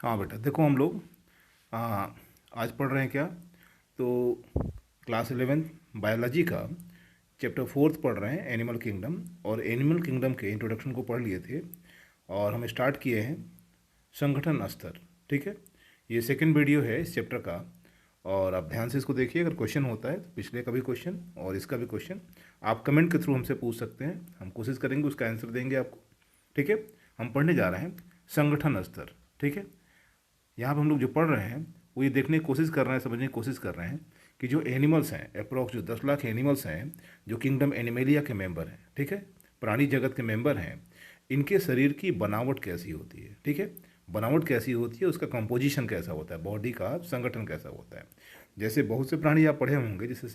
हाँ बेटा, देखो हम लोग आ, आज पढ़ रहे हैं क्या? तो क्लास 11th बायोलॉजी का चैप्टर 4 पढ़ रहे हैं, एनिमल किंगडम। और एनिमल किंगडम के इंट्रोडक्शन को पढ़ लिए थे और हम स्टार्ट किए हैं संगठन स्तर। ठीक है, ये सेकंड वीडियो है इस चैप्टर का। और आप ध्यान से इसको देखिए, अगर क्वेश्चन होता है तो पिछले का भी क्वेश्चन और इसका भी क्वेश्चन आप कमेंट के थ्रू हमसे पूछ सकते हैं, हम कोशिश करेंगे उसका आंसर देंगे आपको। ठीक है, हम पढ़ने जा रहे हैं संगठन स्तर। ठीक है, यहाँ पर हम लोग जो पढ़ रहे हैं वो ये देखने की कोशिश कर रहे हैं, समझने की कोशिश कर रहे हैं कि जो एनिमल्स हैं, अप्रॉक्स जो 10 लाख एनिमल्स हैं जो किंगडम एनिमेलिया के मेंबर हैं, ठीक है, प्राणी जगत के मेंबर हैं, इनके शरीर की बनावट कैसी होती है। ठीक है, बनावट कैसी होती है, उसका कंपोजिशन कैसा होता है, बॉडी का संगठन कैसा होता है। जैसे बहुत से प्राणी आप पढ़े होंगे, जैसे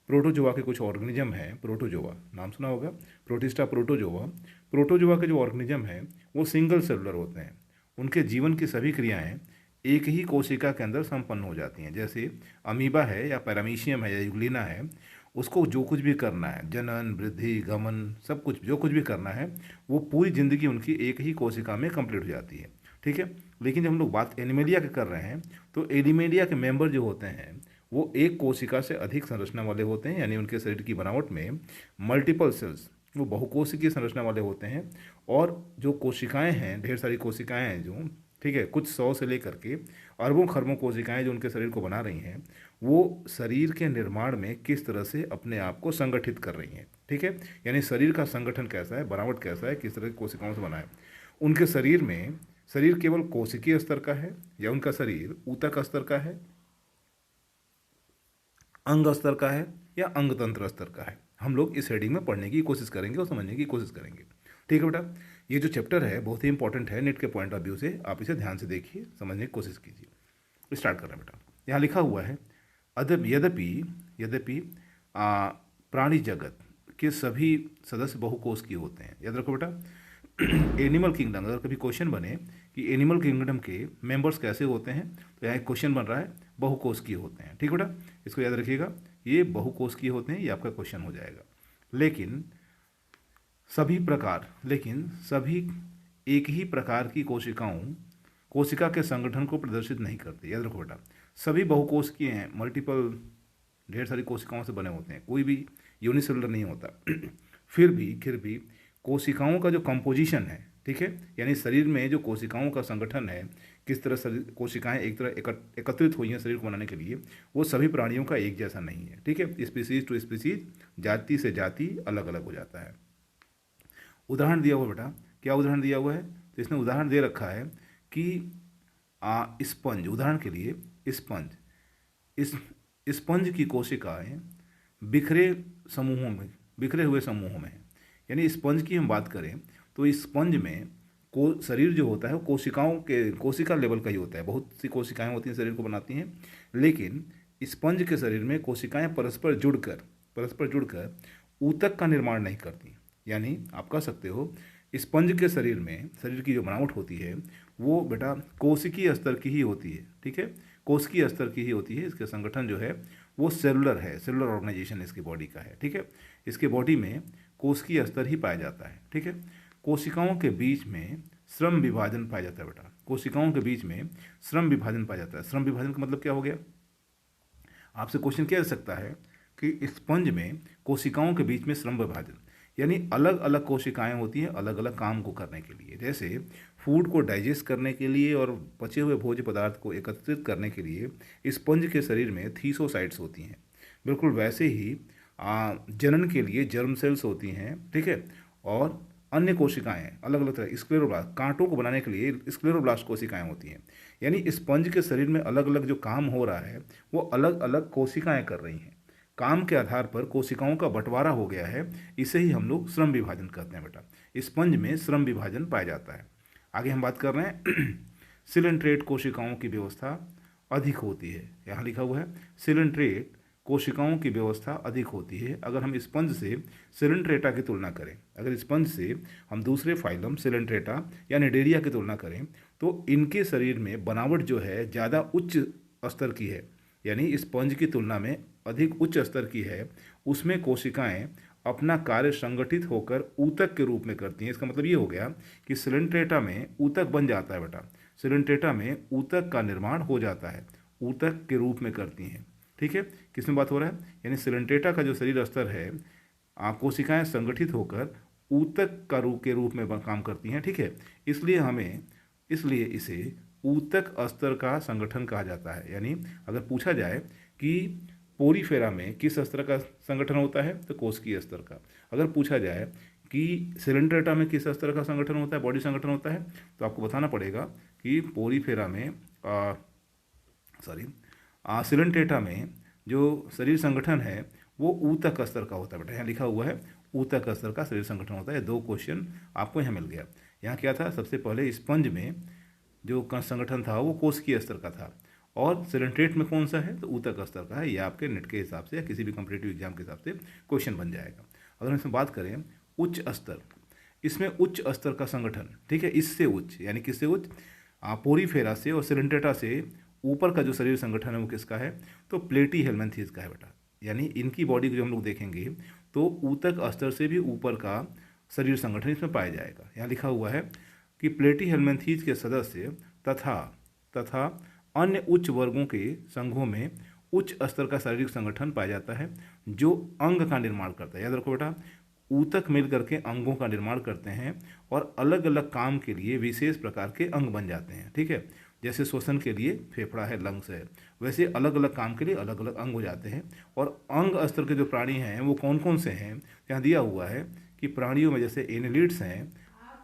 प्रोटोजोआ के कुछ ऑर्गेनिज्म हैं, प्रोटोजोआ नाम सुना होगा, प्रोटिस्टा प्रोटोजोआ। प्रोटोजोआ के जो ऑर्गेनिज्म हैं वो सिंगल सेलुलर होते हैं, उनके जीवन की सभी क्रियाएं एक ही कोशिका के अंदर संपन्न हो जाती हैं। जैसे अमीबा है या पैरामीशियम है या यूग्लिना है, उसको जो कुछ भी करना है, जनन वृद्धि गमन सब कुछ जो कुछ भी करना है, वो पूरी ज़िंदगी उनकी एक ही कोशिका में कंप्लीट हो जाती है। ठीक है, लेकिन जब हम लोग बात एनिमेलिया की कर रहे हैं तो एनिमेलिया के मेंबर जो होते हैं वो एक कोशिका से अधिक संरचना वाले होते हैं, यानी उनके शरीर की बनावट में मल्टीपल सेल्स, वो बहुकोशिकीय संरचना वाले होते हैं। और जो कोशिकाएं हैं, ढेर सारी कोशिकाएं हैं जो, ठीक है, कुछ 100 से लेकर के अरबों खरबों कोशिकाएं जो उनके शरीर को बना रही हैं, वो शरीर के निर्माण में किस तरह से अपने आप को संगठित कर रही हैं। ठीक है, यानी शरीर का संगठन कैसा है, बनावट कैसा है, किस तरह की कोशिकाओं से बना है। उनके शरीर में, शरीर केवल कोशिकीय स्तर का है या उनका शरीर ऊतक स्तर का है, अंग स्तर का है या अंग तंत्र स्तर का है, हम लोग इस हेडिंग में पढ़ने की कोशिश करेंगे और समझने की कोशिश करेंगे। ठीक है बेटा, ये जो चैप्टर है बहुत ही इंपॉर्टेंट है नेट के पॉइंट ऑफ व्यू से, आप इसे ध्यान से देखिए, समझने की कोशिश कीजिए। स्टार्ट कर रहे हैं बेटा। यहाँ लिखा हुआ है, यद्यपि यद्यपि प्राणी जगत के सभी सदस्य बहुकोषीय होते हैं। याद रखो बेटा, एनिमल किंगडम, अगर कभी क्वेश्चन बने कि एनिमल किंगडम के मेंबर्स कैसे होते हैं, तो यहाँ एक क्वेश्चन बन रहा है बहुकोषीय होते हैं। ठीक बेटा, इसको याद रखिएगा, ये बहुकोषीय होते हैं, ये आपका क्वेश्चन हो जाएगा। लेकिन सभी एक ही प्रकार की कोशिका के संगठन को प्रदर्शित नहीं करते। याद रखो बेटा, सभी बहुकोषीय हैं, मल्टीपल ढेर सारी कोशिकाओं से बने होते हैं, कोई भी यूनिसेलुलर नहीं होता। फिर भी कोशिकाओं का जो कंपोजिशन है, ठीक है, यानी शरीर में जो कोशिकाओं का संगठन है, किस तरह शरीर कोशिकाएं एक तरह एकत्रित हुई हैं शरीर को बनाने के लिए, वो सभी प्राणियों का एक जैसा नहीं है। ठीक है, स्पीसीज टू स्पीसीज, जाति से जाति अलग अलग हो जाता है। उदाहरण दिया हुआ बेटा, क्या उदाहरण दिया हुआ है? तो इसने उदाहरण दे रखा है कि स्पंज, उदाहरण के लिए स्पंज, इस स्पंज की कोशिकाएं बिखरे बिखरे हुए समूहों में हैं। यानी स्पंज की हम बात करें तो इस स्पंज में शरीर जो होता है वो कोशिका लेवल का ही होता है, बहुत सी कोशिकाएं होती हैं शरीर को बनाती हैं, लेकिन स्पंज के शरीर में कोशिकाएं परस्पर जुड़कर ऊतक का निर्माण नहीं करती। यानी आप कह सकते हो स्पंज के शरीर में, शरीर की जो बनावट होती है वो बेटा कोशिकीय स्तर की ही होती है। ठीक है, कोशिकीय स्तर की ही होती है। इसके संगठन जो है वो सेलुलर है, सेलुलर ऑर्गेनाइजेशन इसकी बॉडी का है। ठीक है, इसके बॉडी में कोशिकीय स्तर ही पाया जाता है। ठीक है, कोशिकाओं के बीच में श्रम विभाजन पाया जाता है बेटा, कोशिकाओं के बीच में श्रम विभाजन पाया जाता है। श्रम विभाजन का मतलब क्या हो गया? आपसे क्वेश्चन किया जा सकता है कि स्पंज में कोशिकाओं के बीच में श्रम विभाजन, यानी अलग अलग कोशिकाएं होती हैं अलग अलग काम को करने के लिए। जैसे फूड को डाइजेस्ट करने के लिए और पचे हुए भोज्य पदार्थ को एकत्रित करने के लिए स्पंज के शरीर में थीसोसाइट्स होती हैं, बिल्कुल वैसे ही जनन के लिए जर्म सेल्स होती हैं। ठीक है, और अन्य कोशिकाएं अलग अलग तरह, स्क्लेरोब्लास्ट, कांटों को बनाने के लिए स्क्लेरोब्लास्ट कोशिकाएं होती हैं। यानी स्पंज के शरीर में अलग अलग जो काम हो रहा है वो अलग अलग कोशिकाएं कर रही हैं, काम के आधार पर कोशिकाओं का बंटवारा हो गया है, इसे ही हम लोग श्रम विभाजन कहते हैं बेटा। स्पंज में श्रम विभाजन पाया जाता है। आगे हम बात कर रहे हैं सिलेंट्रेट कोशिकाओं की व्यवस्था अधिक होती है। यहाँ लिखा हुआ है सिलेंट्रेट कोशिकाओं की व्यवस्था अधिक होती है। अगर हम स्पंज से सिलेंट्रेटा की तुलना करें, अगर स्पंज से हम दूसरे फाइलम सिलेंट्रेटा या निडेरिया की तुलना करें, तो इनके शरीर में बनावट जो है ज़्यादा उच्च स्तर की है, यानी स्पंज की तुलना में अधिक उच्च स्तर की है। उसमें कोशिकाएं अपना कार्य संगठित होकर ऊतक के रूप में करती हैं। इसका मतलब ये हो गया कि सिलेंट्रेटा में ऊतक बन जाता है बेटा, सिलेंट्रेटा में ऊतक का निर्माण हो जाता है, ऊतक के रूप में करती हैं। ठीक है, किसमें बात हो रहा है, यानी सिलेंट्रेटा का जो शरीर स्तर है, कोशिकाएं संगठित होकर ऊतक का रूप के रूप में काम करती हैं। ठीक है, इसलिए इसे ऊतक स्तर का संगठन कहा जाता है। यानी अगर पूछा जाए कि पोरीफेरा में किस स्तर का संगठन होता है, तो कोशिकीय स्तर का। अगर पूछा जाए कि सिलेंट्रेटा में किस स्तर का संगठन होता है, बॉडी संगठन होता है, तो आपको बताना पड़ेगा कि पोरीफेरा में सिलेंट्रेटा में जो शरीर संगठन है वो ऊतक स्तर का होता है। बेटा यहाँ लिखा हुआ है ऊतक स्तर का शरीर संगठन होता है। 2 क्वेश्चन आपको यहाँ मिल गया। यहाँ क्या था, सबसे पहले स्पंज में जो संगठन था वो कोशिकीय स्तर का था, और सिलेंट्रेट में कौन सा है, तो ऊतक स्तर का है। ये आपके नेट के हिसाब से या किसी भी कॉम्पिटिटिव एग्जाम के हिसाब से क्वेश्चन बन जाएगा। अगर हम इसमें बात करें उच्च स्तर, इसमें उच्च स्तर का संगठन, ठीक है, इससे उच्च यानी किससे उच्च, पोरीफेरा से और सिलेंट्रेटा से ऊपर का जो शरीर संगठन है वो किसका है, तो प्लेटी हेलमिंथेस का है बेटा। यानी इनकी बॉडी को जो हम लोग देखेंगे तो ऊतक स्तर से भी ऊपर का शरीर संगठन इसमें पाया जाएगा। यहाँ लिखा हुआ है कि प्लेटी हेलमिंथेस के सदस्य तथा अन्य उच्च वर्गों के संघों में उच्च स्तर का शारीरिक संगठन पाया जाता है जो अंग का निर्माण करता है। याद रखो बेटा, ऊतक मिल करके अंगों का निर्माण करते हैं और अलग अलग काम के लिए विशेष प्रकार के अंग बन जाते हैं। ठीक है, जैसे श्वसन के लिए फेफड़ा है, लंग्स है, वैसे अलग अलग काम के लिए अलग अलग अंग हो जाते हैं। और अंग स्तर के जो प्राणी हैं वो कौन कौन से हैं, यहाँ दिया हुआ है कि प्राणियों में जैसे एनेलिड्स हैं,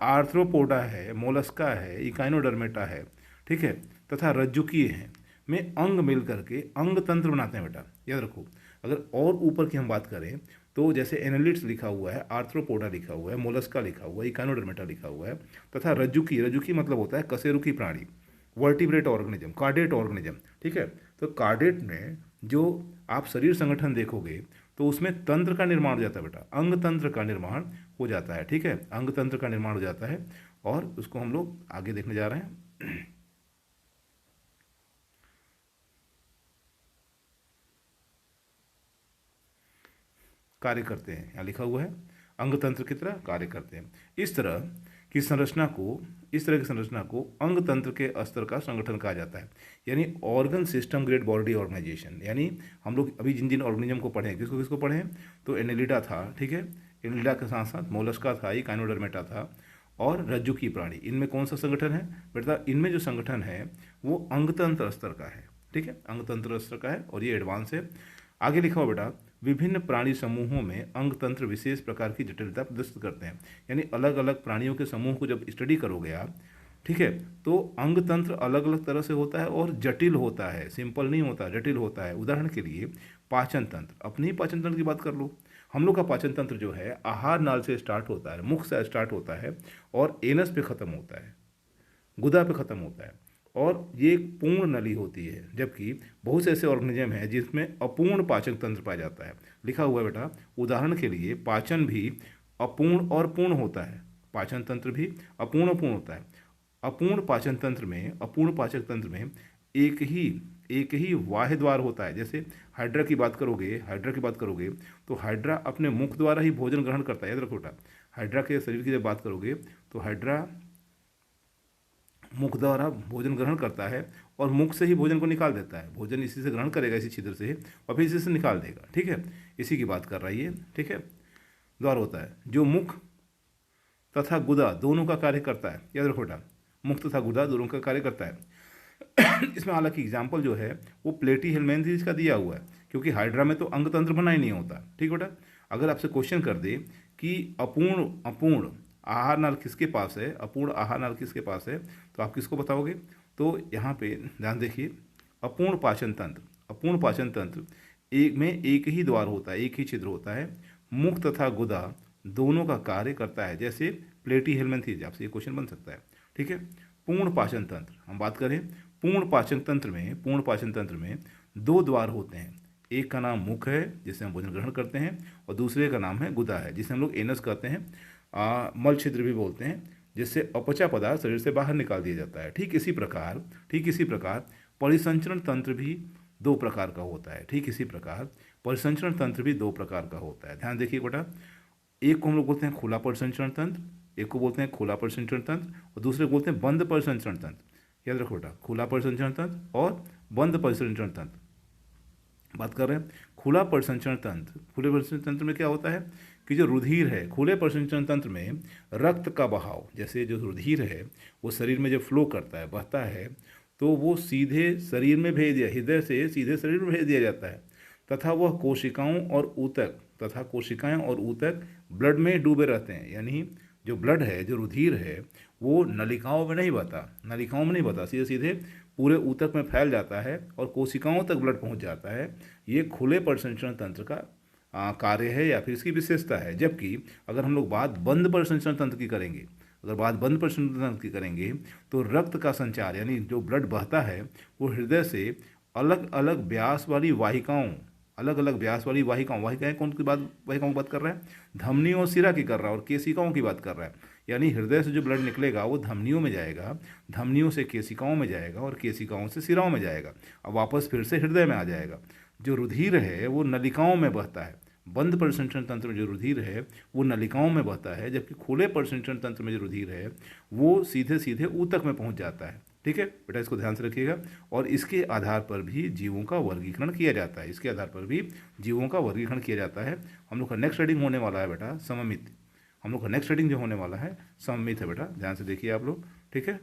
आर्थ्रोपोडा है, मोलस्का है, इकाइनोडर्मेटा है, ठीक है, तथा रज्जुकीय हैं, में अंग मिल करके अंग तंत्र बनाते हैं बेटा। याद रखो, अगर और ऊपर की हम बात करें तो जैसे एनालिट्स लिखा हुआ है, आर्थ्रोपोडा लिखा हुआ है, मोलस्का लिखा हुआ है, इकाइनोडर्मेटा लिखा हुआ है, तथा रज्जुकी मतलब होता है कशेरुकी प्राणी, वर्टिब्रेट ऑर्गेनिज्म, कार्डेट ऑर्गेनिज्म। ठीक है, तो कार्डेट में जो आप शरीर संगठन देखोगे तो उसमें तंत्र का निर्माण हो जाता है बेटा, अंग तंत्र का निर्माण हो जाता है। ठीक है, अंग तंत्र का निर्माण हो जाता है और उसको हम लोग आगे देखने जा रहे हैं। कार्य करते हैं, यहाँ लिखा हुआ है अंग तंत्र की तरह कार्य करते हैं। इस तरह की संरचना को अंग तंत्र के स्तर का संगठन कहा जाता है। यानी organ system grade body organisation. यानी हम लोग अभी जिन जिन ऑर्गेनिज्म को पढ़े हैं, किसको पढ़े हैं, तो एनेलिडा था, ठीक है, एनेलिडा के साथ साथ मोलस्का था, इकाइनोडर्मेटा था और रज्जुकी प्राणी। इनमें कौन सा संगठन है बेटा, इनमें जो संगठन है वो अंगतंत्र स्तर का है। ठीक है, अंगतंत्र स्तर का है और ये एडवांस है। आगे लिखा हुआ बेटा, विभिन्न प्राणी समूहों में अंग तंत्र विशेष प्रकार की जटिलता प्रदर्शित करते हैं। यानी अलग अलग प्राणियों के समूह को जब स्टडी करोगे आप, ठीक है, तो अंग तंत्र अलग अलग तरह से होता है और जटिल होता है, सिंपल नहीं होता, जटिल होता है। उदाहरण के लिए पाचन तंत्र, अपनी पाचन तंत्र की बात कर लो। हम लोग का पाचन तंत्र जो है आहार नाल से स्टार्ट होता है, मुख से स्टार्ट होता है और एनस पे ख़त्म होता है, गुदा पे ख़त्म होता है, और ये एक पूर्ण नली होती है। जबकि बहुत से ऐसे ऑर्गेनिज्म हैं जिसमें अपूर्ण पाचन तंत्र पाया जाता है। लिखा हुआ है बेटा, उदाहरण के लिए पाचन भी अपूर्ण और पूर्ण होता है, पाचन तंत्र भी अपूर्ण और पूर्ण होता है। अपूर्ण पाचन तंत्र में एक ही वाह्य द्वार होता है। जैसे हाइड्रा की बात करोगे तो हाइड्रा अपने मुख द्वारा ही भोजन ग्रहण करता है। याद रखो बेटा, हाइड्रा के शरीर की जब बात करोगे तो हाइड्रा मुख द्वारा भोजन ग्रहण करता है और मुख से ही भोजन को निकाल देता है। भोजन इसी से ग्रहण करेगा, इसी छिद्र से, और फिर इसी से निकाल देगा। ठीक है, इसी की बात कर रहा है ये। ठीक है, द्वार होता है जो मुख तथा गुदा दोनों का कार्य करता है। याद रखो बेटा, मुख तथा गुदा दोनों का कार्य करता है। इसमें हालांकि एग्जाम्पल जो है वो प्लेटी हेलमिंथेस का दिया हुआ है, क्योंकि हाइड्रा में तो अंग तंत्र बना ही नहीं होता। ठीक बेटा, अगर आपसे क्वेश्चन कर दे कि अपूर्ण आहार नाल किसके पास है, अपूर्ण आहार नाल किसके पास है, तो आप किसको बताओगे, तो यहाँ पे ध्यान देखिए, अपूर्ण पाचन तंत्र एक ही द्वार होता है, एक ही छिद्र होता है, मुख तथा गुदा दोनों का कार्य करता है। जैसे प्लेटी हेलमिंथेस, आपसे ये क्वेश्चन बन सकता है। ठीक है, पूर्ण पाचन तंत्र हम बात करें, पूर्ण पाचन तंत्र में 2 द्वार होते हैं। एक का नाम मुख है जिससे हम भोजन ग्रहण करते हैं, और दूसरे का नाम है गुदा है जिसे हम लोग एनस कहते हैं, मल छिद्र भी बोलते हैं, जिससे अपचा पदार्थ शरीर से बाहर निकाल दिया जाता है। ठीक इसी प्रकार परिसंचरण तंत्र भी 2 प्रकार का होता है। ध्यान देखिए बेटा, एक को हम लोग बोलते हैं खुला परिसंचरण तंत्र, एक को बोलते हैं खुला परिसंचरण तंत्र, और दूसरे को बोलते हैं बंद परिसंचरण तंत्र। याद रखो बेटा, खुला परिसंचरण तंत्र और बंद परिसंचरण तंत्र। बात कर रहे हैं खुला परिसंचरण तंत्र। खुले परिसंचरण तंत्र में क्या होता है कि जो रुधिर है, खुले परिसंचरण तंत्र में रक्त का बहाव, जैसे जो रुधिर है वो शरीर में जब फ्लो करता है, बहता है, तो वो सीधे शरीर में भेज दिया, हृदय से सीधे शरीर में भेज दिया जाता है, तथा वह कोशिकाओं और ऊतक तथा कोशिकाएं और ऊतक ब्लड में डूबे रहते हैं। यानी जो ब्लड है, जो रुधिर है, वो नलिकाओं में नहीं बहता, नलिकाओं में नहीं बहता, सीधे सीधे पूरे ऊतक में फैल जाता है और कोशिकाओं तक ब्लड पहुंच जाता है। ये खुले परिसंचरण तंत्र का कार्य है या फिर इसकी विशेषता है। जबकि अगर हम लोग बात बंद परिसंचरण तंत्र की करेंगे, अगर बात बंद परिसंचरण तंत्र की करेंगे, तो रक्त का संचार यानी जो ब्लड बहता है वो हृदय से अलग अलग व्यास वाली वाहिकाओं, अलग अलग व्यास वाली वाहिकाओं, वाहिकाएं कौन की बात, वाहिकाओं की बात कर रहा है, धमनियों और सिरा की कर रहा है और केशिकाओं की बात कर रहा है। यानी हृदय से जो ब्लड निकलेगा वो धमनियों में जाएगा, धमनियों से केशिकाओं में जाएगा और केशिकाओं से सिराओं में जाएगा, अब वापस फिर से हृदय में आ जाएगा। जो रुधिर है वो नलिकाओं में बहता है। बंद परिसंचरण तंत्र में जो रुधिर है वो नलिकाओं में बहता है, जबकि खुले परिसंचरण तंत्र में जो रुधिर है वो सीधे सीधे ऊतक में पहुंच जाता है। ठीक है बेटा, इसको ध्यान से रखिएगा। और इसके आधार पर भी जीवों का वर्गीकरण किया जाता है, इसके आधार पर भी जीवों का वर्गीकरण किया जाता है। हम लोग का नेक्स्ट रीडिंग होने वाला है बेटा सममित, हम लोग का नेक्स्ट रीडिंग जो होने वाला है सममित है बेटा, ध्यान से देखिए आप लोग। ठीक है।